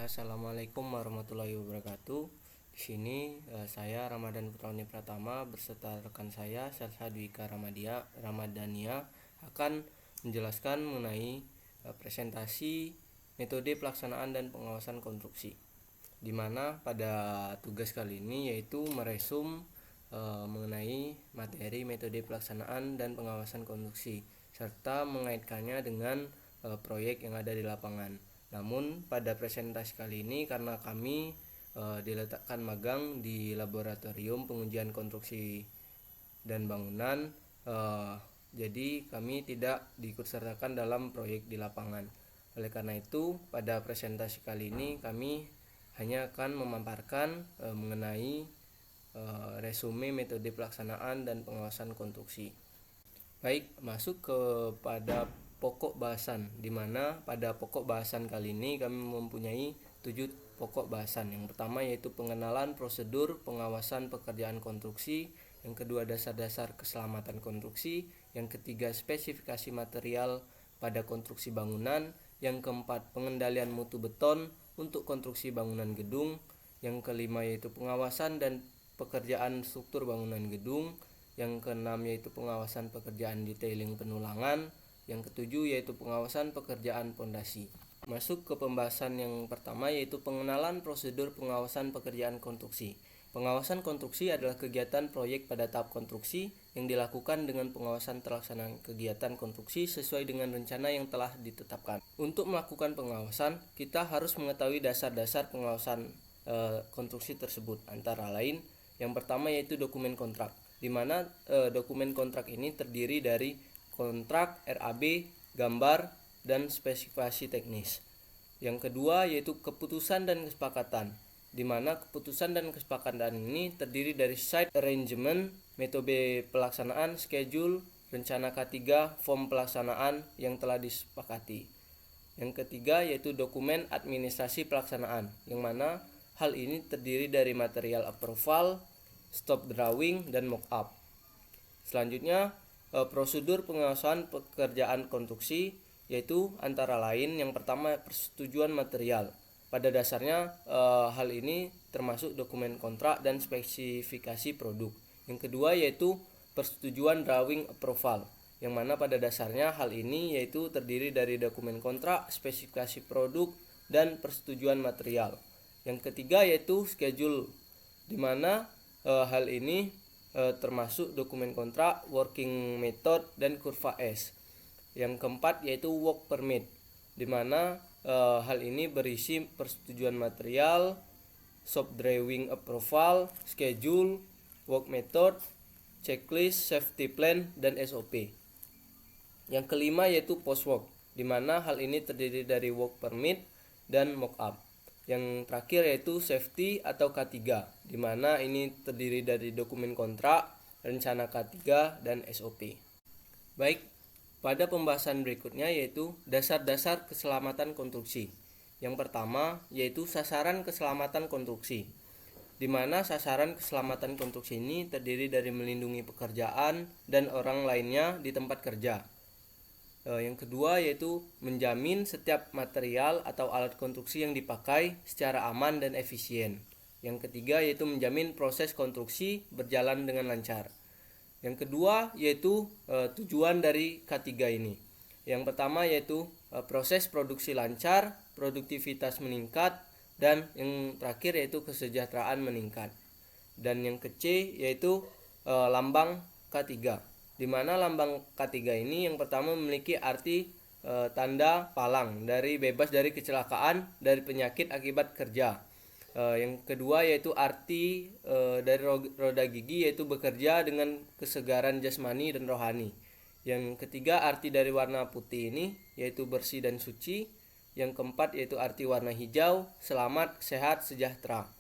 Assalamualaikum warahmatullahi wabarakatuh. Di sini saya Ramadan Putrauni Pratama beserta rekan saya Salsa Dwika Ramadania akan menjelaskan mengenai presentasi metode pelaksanaan dan pengawasan konstruksi. Di mana pada tugas kali ini yaitu meresum mengenai materi metode pelaksanaan dan pengawasan konstruksi serta mengaitkannya dengan proyek yang ada di lapangan. Namun pada presentasi kali ini karena kami diletakkan magang di laboratorium pengujian konstruksi dan bangunan, jadi kami tidak diikutsertakan dalam proyek di lapangan. Oleh karena itu pada presentasi kali ini kami hanya akan memaparkan mengenai resume metode pelaksanaan dan pengawasan konstruksi. Baik, masuk kepada pokok bahasan, di mana pada pokok bahasan kali ini kami mempunyai 7 pokok bahasan. Yang pertama yaitu pengenalan prosedur pengawasan pekerjaan konstruksi, yang kedua dasar-dasar keselamatan konstruksi, yang ketiga spesifikasi material pada konstruksi bangunan, yang keempat pengendalian mutu beton untuk konstruksi bangunan gedung, yang kelima yaitu pengawasan dan pekerjaan struktur bangunan gedung, yang keenam yaitu pengawasan pekerjaan detailing penulangan, yang ketujuh yaitu pengawasan pekerjaan pondasi. Masuk ke pembahasan yang pertama yaitu pengenalan prosedur pengawasan pekerjaan konstruksi. Pengawasan konstruksi adalah kegiatan proyek pada tahap konstruksi yang dilakukan dengan pengawasan terlaksanaan kegiatan konstruksi sesuai dengan rencana yang telah ditetapkan. Untuk melakukan pengawasan, kita harus mengetahui dasar-dasar pengawasan konstruksi tersebut, antara lain yang pertama yaitu dokumen kontrak, di mana dokumen kontrak ini terdiri dari kontrak, RAB, gambar, dan spesifikasi teknis. Yang kedua yaitu keputusan dan kesepakatan, di mana keputusan dan kesepakatan ini terdiri dari site arrangement, metode pelaksanaan, schedule, rencana K3, form pelaksanaan yang telah disepakati. Yang ketiga yaitu dokumen administrasi pelaksanaan, yang mana hal ini terdiri dari material approval, stop drawing, dan mock-up. Selanjutnya prosedur pengawasan pekerjaan konstruksi yaitu antara lain yang pertama persetujuan material. Pada dasarnya hal ini termasuk dokumen kontrak dan spesifikasi produk. Yang kedua yaitu persetujuan drawing approval, yang mana pada dasarnya hal ini yaitu terdiri dari dokumen kontrak, spesifikasi produk, dan persetujuan material. Yang ketiga yaitu schedule, di mana hal ini termasuk dokumen kontrak, working method, dan kurva S. Yang keempat yaitu work permit, di mana hal ini berisi persetujuan material, shop drawing approval, schedule, work method, checklist, safety plan, dan SOP. Yang kelima yaitu post work, di mana hal ini terdiri dari work permit dan mock up. Yang terakhir yaitu safety atau K3, di mana ini terdiri dari dokumen kontrak, rencana K3, dan SOP. Baik, pada pembahasan berikutnya yaitu dasar-dasar keselamatan konstruksi. Yang pertama yaitu sasaran keselamatan konstruksi, di mana sasaran keselamatan konstruksi ini terdiri dari melindungi pekerjaan dan orang lainnya di tempat kerja. Yang kedua yaitu menjamin setiap material atau alat konstruksi yang dipakai secara aman dan efisien. Yang ketiga yaitu menjamin proses konstruksi berjalan dengan lancar. Yang kedua yaitu tujuan dari K3 ini. Yang pertama yaitu proses produksi lancar, produktivitas meningkat, dan yang terakhir yaitu kesejahteraan meningkat. Dan yang ke C yaitu lambang K3, di mana lambang K3 ini yang pertama memiliki arti tanda palang dari bebas dari kecelakaan dari penyakit akibat kerja. Yang kedua yaitu arti dari roda gigi yaitu bekerja dengan kesegaran jasmani dan rohani. Yang ketiga arti dari warna putih ini yaitu bersih dan suci. Yang keempat yaitu arti warna hijau, selamat, sehat, sejahtera.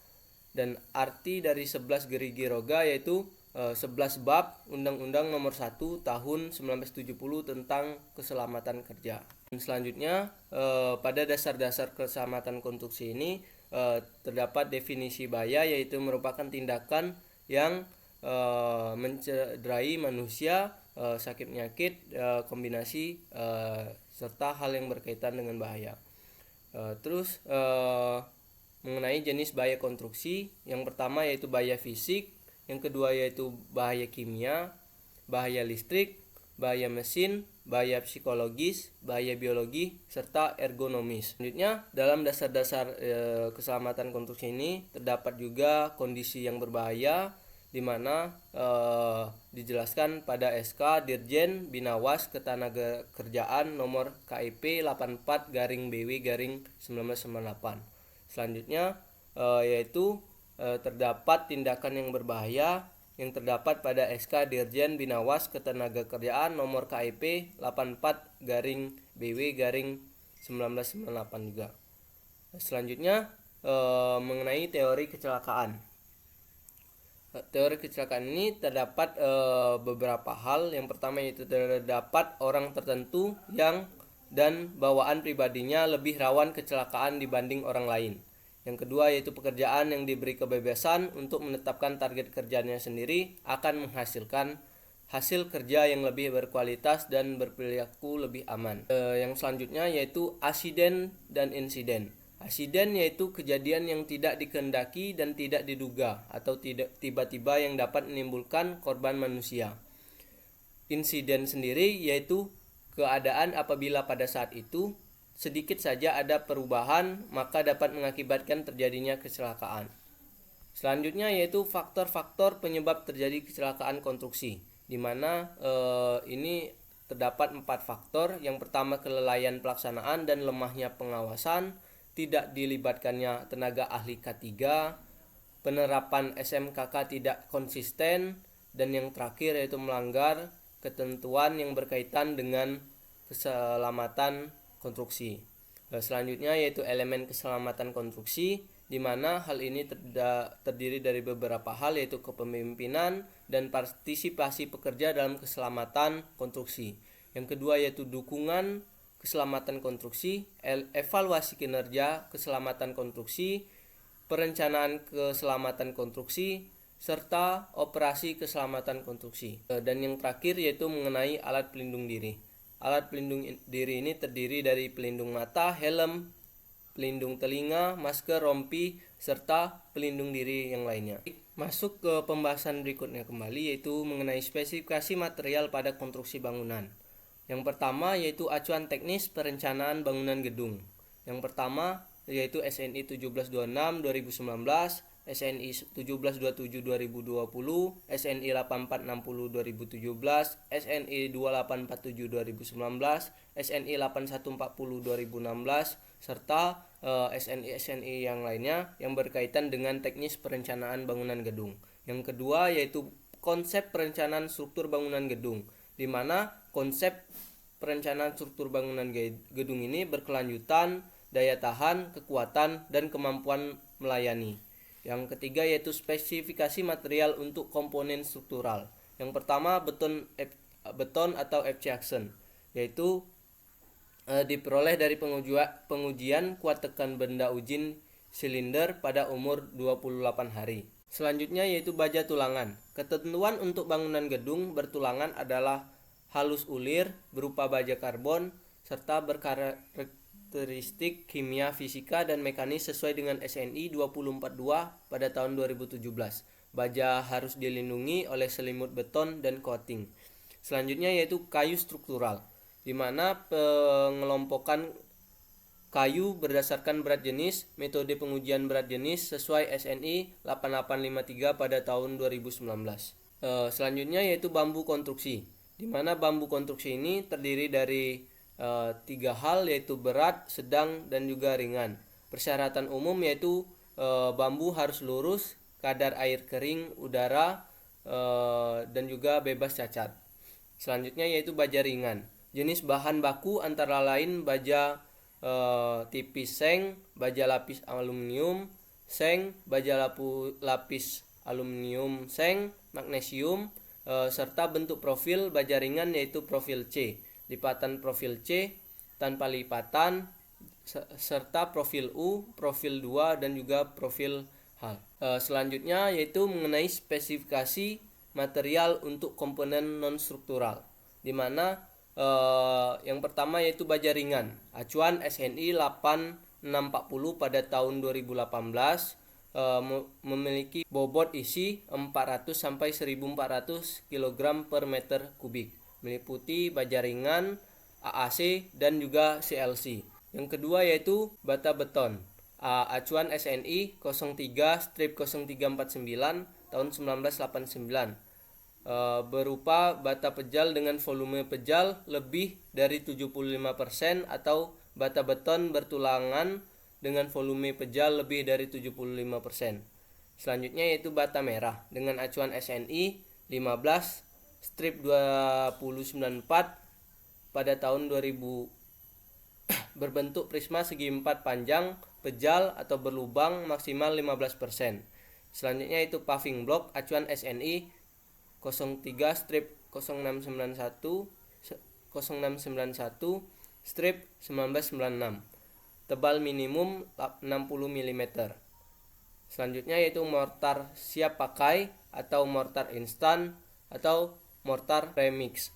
Dan arti dari 11 gerigi roga yaitu 11 bab Undang-Undang Nomor 1 Tahun 1970 tentang keselamatan kerja. Dan selanjutnya pada dasar-dasar keselamatan konstruksi ini terdapat definisi bahaya, yaitu merupakan tindakan yang mencederai manusia, sakit penyakit, kombinasi serta hal yang berkaitan dengan bahaya. Terus mengenai jenis bahaya konstruksi, yang pertama yaitu bahaya fisik, yang kedua yaitu bahaya kimia, bahaya listrik, bahaya mesin, bahaya psikologis, bahaya biologi, serta ergonomis. Selanjutnya, dalam dasar-dasar keselamatan konstruksi ini terdapat juga kondisi yang berbahaya, di mana dijelaskan pada SK Dirjen Binawas Ketenagakerjaan nomor KIP 84-BW-1998. Selanjutnya yaitu terdapat tindakan yang berbahaya yang terdapat pada SK Dirjen Binawas Ketenagakerjaan nomor KIP 84-BW-1998 juga. Selanjutnya mengenai teori kecelakaan. Teori kecelakaan ini terdapat beberapa hal. Yang pertama yaitu terdapat orang tertentu yang dan bawaan pribadinya lebih rawan kecelakaan dibanding orang lain. Yang kedua yaitu pekerjaan yang diberi kebebasan untuk menetapkan target kerjanya sendiri akan menghasilkan hasil kerja yang lebih berkualitas dan berperilaku lebih aman. Yang selanjutnya yaitu asiden dan insiden. Asiden yaitu kejadian yang tidak dikehendaki dan tidak diduga atau tidak tiba-tiba yang dapat menimbulkan korban manusia. Insiden sendiri yaitu keadaan apabila pada saat itu sedikit saja ada perubahan maka dapat mengakibatkan terjadinya kecelakaan. Selanjutnya yaitu faktor-faktor penyebab terjadi kecelakaan konstruksi, di mana ini terdapat 4 faktor. Yang pertama kelalaian pelaksanaan dan lemahnya pengawasan, tidak dilibatkannya tenaga ahli K3, penerapan SMKK tidak konsisten, dan yang terakhir yaitu melanggar ketentuan yang berkaitan dengan keselamatan konstruksi. Selanjutnya yaitu elemen keselamatan konstruksi, di mana hal ini terdiri dari beberapa hal yaitu kepemimpinan dan partisipasi pekerja dalam keselamatan konstruksi. Yang kedua yaitu dukungan keselamatan konstruksi, evaluasi kinerja keselamatan konstruksi, perencanaan keselamatan konstruksi, serta operasi keselamatan konstruksi. Dan yang terakhir yaitu mengenai alat pelindung diri. Alat pelindung diri ini terdiri dari pelindung mata, helm, pelindung telinga, masker, rompi, serta pelindung diri yang lainnya. Masuk ke pembahasan berikutnya kembali yaitu mengenai spesifikasi material pada konstruksi bangunan. Yang pertama yaitu acuan teknis perencanaan bangunan gedung. Yang pertama yaitu SNI 1726/2019, SNI 1727/2020, SNI 8460/2017, SNI 2847/2019, SNI 8140/2016, serta SNI yang lainnya yang berkaitan dengan teknis perencanaan bangunan gedung. Yang kedua yaitu konsep perencanaan struktur bangunan gedung, di mana konsep perencanaan struktur bangunan gedung ini berkelanjutan, daya tahan, kekuatan, dan kemampuan melayani. Yang ketiga yaitu spesifikasi material untuk komponen struktural. Yang pertama beton atau FCaction, yaitu diperoleh dari pengujian kuat tekan benda uji silinder pada umur 28 hari. Selanjutnya yaitu baja tulangan. Ketentuan untuk bangunan gedung bertulangan adalah halus ulir berupa baja karbon serta berkarakteristik kimia, fisika, dan mekanis sesuai dengan SNI 242 pada tahun 2017. Baja harus dilindungi oleh selimut beton dan coating. Selanjutnya yaitu kayu struktural, di mana pengelompokan kayu berdasarkan berat jenis, metode pengujian berat jenis sesuai SNI 8853 pada tahun 2019. Selanjutnya yaitu bambu konstruksi, di mana bambu konstruksi ini terdiri dari 3 hal yaitu berat, sedang, dan juga ringan. Persyaratan umum yaitu bambu harus lurus, kadar air kering, udara, dan juga bebas cacat. Selanjutnya yaitu baja ringan. Jenis bahan baku antara lain baja tipis seng, baja lapis aluminium seng, baja lapis aluminium seng, magnesium, serta bentuk profil baja ringan yaitu profil C, lipatan profil C, tanpa lipatan, serta profil U, profil 2, dan juga profil H. Selanjutnya yaitu mengenai spesifikasi material untuk komponen non-struktural, di mana yang pertama yaitu baja ringan, acuan SNI 640 pada tahun 2018 memiliki bobot isi 400 sampai 1400 kg per meter kubik, meliputi baja ringan, AAC dan juga CLC. Yang kedua yaitu bata beton. Acuan SNI 03/0349 tahun 1989. Berupa bata pejal dengan volume pejal lebih dari 75% atau bata beton bertulangan dengan volume pejal lebih dari 75%. Selanjutnya yaitu bata merah dengan acuan SNI 15/2094 pada tahun 2000 berbentuk prisma segi 4 panjang, pejal atau berlubang maksimal 15%. Selanjutnya itu paving block acuan SNI 03/0691/1996, tebal minimum 60 mm. Selanjutnya yaitu mortar siap pakai atau mortar instan atau mortar premix.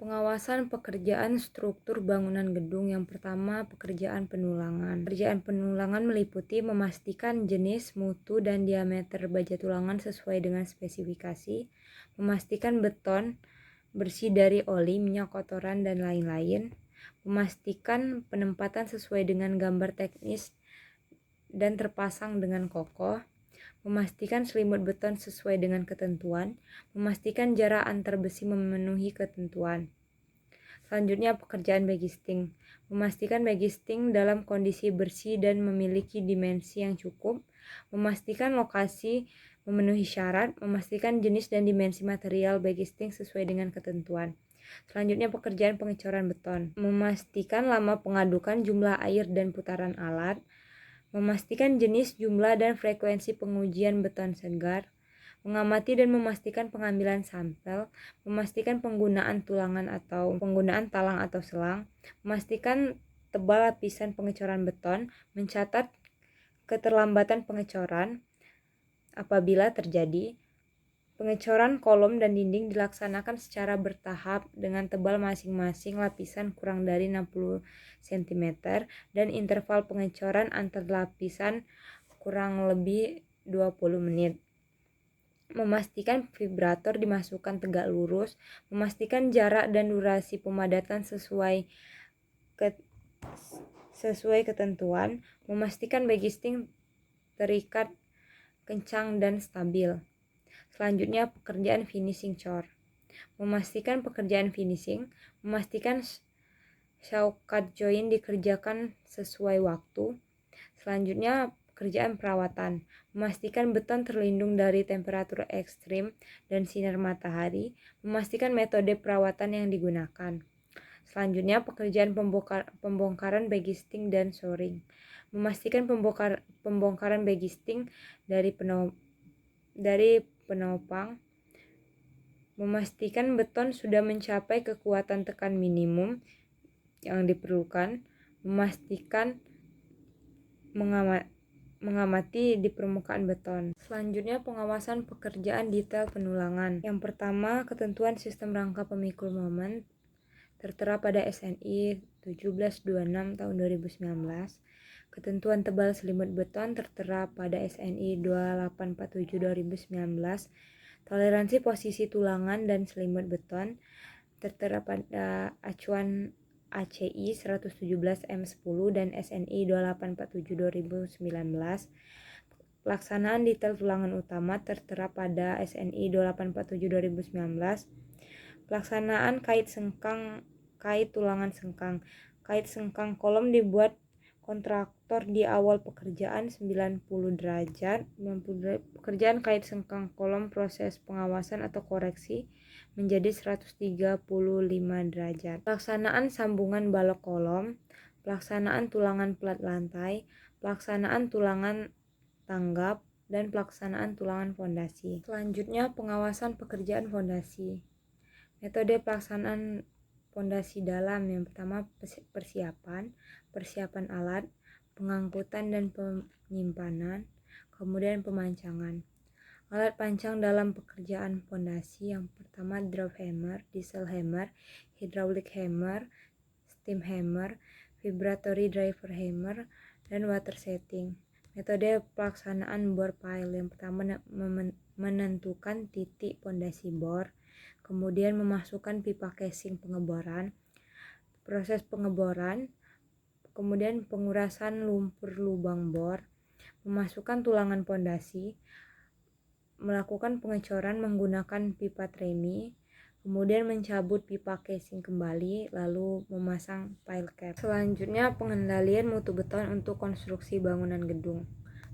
Pengawasan pekerjaan struktur bangunan gedung. Yang pertama, pekerjaan penulangan. Pekerjaan penulangan meliputi memastikan jenis, mutu, dan diameter baja tulangan sesuai dengan spesifikasi, memastikan beton bersih dari oli, minyak kotoran, dan lain-lain, memastikan penempatan sesuai dengan gambar teknis dan terpasang dengan kokoh, memastikan selimut beton sesuai dengan ketentuan, memastikan jarak antar besi memenuhi ketentuan. Selanjutnya pekerjaan bagisting. Memastikan bagisting dalam kondisi bersih dan memiliki dimensi yang cukup, memastikan lokasi memenuhi syarat, memastikan jenis dan dimensi material bagisting sesuai dengan ketentuan. Selanjutnya pekerjaan pengecoran beton. Memastikan lama pengadukan, jumlah air dan putaran alat, memastikan jenis, jumlah, dan frekuensi pengujian beton segar, mengamati dan memastikan pengambilan sampel, memastikan penggunaan tulangan atau penggunaan talang atau selang, memastikan tebal lapisan pengecoran beton, mencatat keterlambatan pengecoran apabila terjadi. Pengecoran kolom dan dinding dilaksanakan secara bertahap dengan tebal masing-masing lapisan kurang dari 60 cm dan interval pengecoran antar lapisan kurang lebih 20 menit. Memastikan vibrator dimasukkan tegak lurus, memastikan jarak dan durasi pemadatan sesuai ketentuan, memastikan bagisting terikat kencang dan stabil. Selanjutnya pekerjaan finishing chore. Memastikan pekerjaan finishing, memastikan shaukat join dikerjakan sesuai waktu. Selanjutnya pekerjaan perawatan, memastikan beton terlindung dari temperatur ekstrim dan sinar matahari, memastikan metode perawatan yang digunakan. Selanjutnya pekerjaan pembongkaran bagisting dan shoring, memastikan pembongkaran bagisting dari penopang, memastikan beton sudah mencapai kekuatan tekan minimum yang diperlukan, memastikan mengamati di permukaan beton. Selanjutnya pengawasan pekerjaan detail penulangan. Yang pertama, ketentuan sistem rangka pemikul momen tertera pada SNI 1726 tahun 2019. Ketentuan tebal selimut beton tertera pada SNI 2847 2019. Toleransi posisi tulangan dan selimut beton tertera pada acuan ACI 117 M10 dan SNI 2847 2019. Pelaksanaan detail tulangan utama tertera pada SNI 2847 2019. Pelaksanaan kait tulangan sengkang. Kait sengkang kolom dibuat kontraktor di awal pekerjaan 90 derajat. Pekerjaan kait sengkang kolom proses pengawasan atau koreksi menjadi 135 derajat. Pelaksanaan sambungan balok kolom, pelaksanaan tulangan plat lantai, pelaksanaan tulangan tanggap, dan pelaksanaan tulangan fondasi. Selanjutnya pengawasan pekerjaan fondasi. Metode pelaksanaan fondasi dalam. Yang pertama persiapan alat, pengangkutan dan penyimpanan, kemudian pemancangan. Alat pancang dalam pekerjaan fondasi. Yang pertama drop hammer, diesel hammer, hydraulic hammer, steam hammer, vibratory driver hammer, dan water setting. Metode pelaksanaan bor pile. Yang pertama, menentukan titik pondasi bor, kemudian memasukkan pipa casing pengeboran, proses pengeboran, kemudian pengurasan lumpur lubang bor, memasukkan tulangan pondasi, melakukan pengecoran menggunakan pipa tremi, kemudian mencabut pipa casing kembali, lalu memasang pile cap. Selanjutnya, pengendalian mutu beton untuk konstruksi bangunan gedung.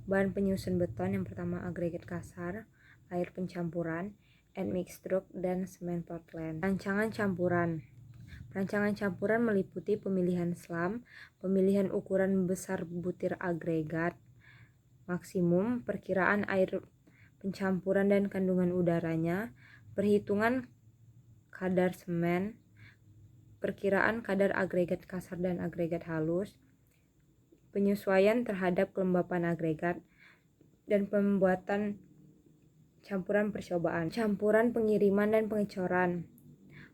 Bahan penyusun beton yang pertama agregat kasar, air pencampuran, admixture, dan semen Portland. Rancangan campuran. Rancangan campuran meliputi pemilihan slam, pemilihan ukuran besar butir agregat maksimum, perkiraan air pencampuran dan kandungan udaranya, perhitungan kadar semen, perkiraan kadar agregat kasar dan agregat halus, penyesuaian terhadap kelembapan agregat, dan pembuatan campuran percobaan. Campuran pengiriman dan pengecoran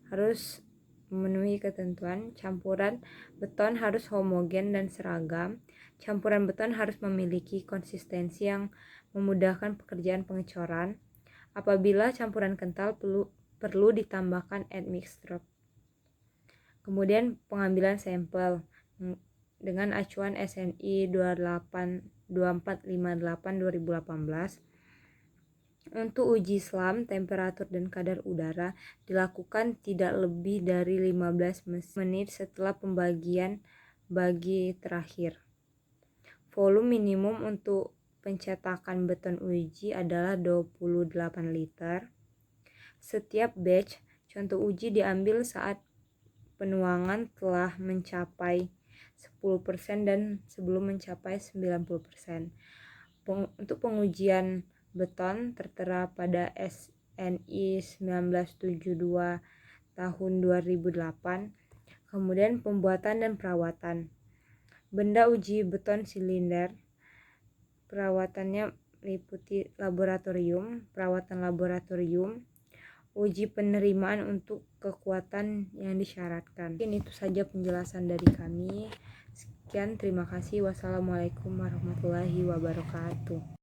harus memenuhi ketentuan. Campuran beton harus homogen dan seragam. Campuran beton harus memiliki konsistensi yang memudahkan pekerjaan pengecoran. Apabila campuran kental, perlu ditambahkan admixture. Kemudian pengambilan sampel dengan acuan SNI 2458/2018. Untuk uji slam, temperatur dan kadar udara dilakukan tidak lebih dari 15 menit setelah pembagian bagi terakhir. Volume minimum untuk pencetakan beton uji adalah 28 liter. Setiap batch contoh uji diambil saat penuangan telah mencapai 10% dan sebelum mencapai 90%. Untuk pengujian beton tertera pada SNI 1972 tahun 2008. Kemudian pembuatan dan perawatan. Benda uji beton silinder. Perawatannya meliputi laboratorium, perawatan laboratorium, uji penerimaan untuk kekuatan yang disyaratkan. Mungkin itu saja penjelasan dari kami. Sekian, terima kasih. Wassalamualaikum warahmatullahi wabarakatuh.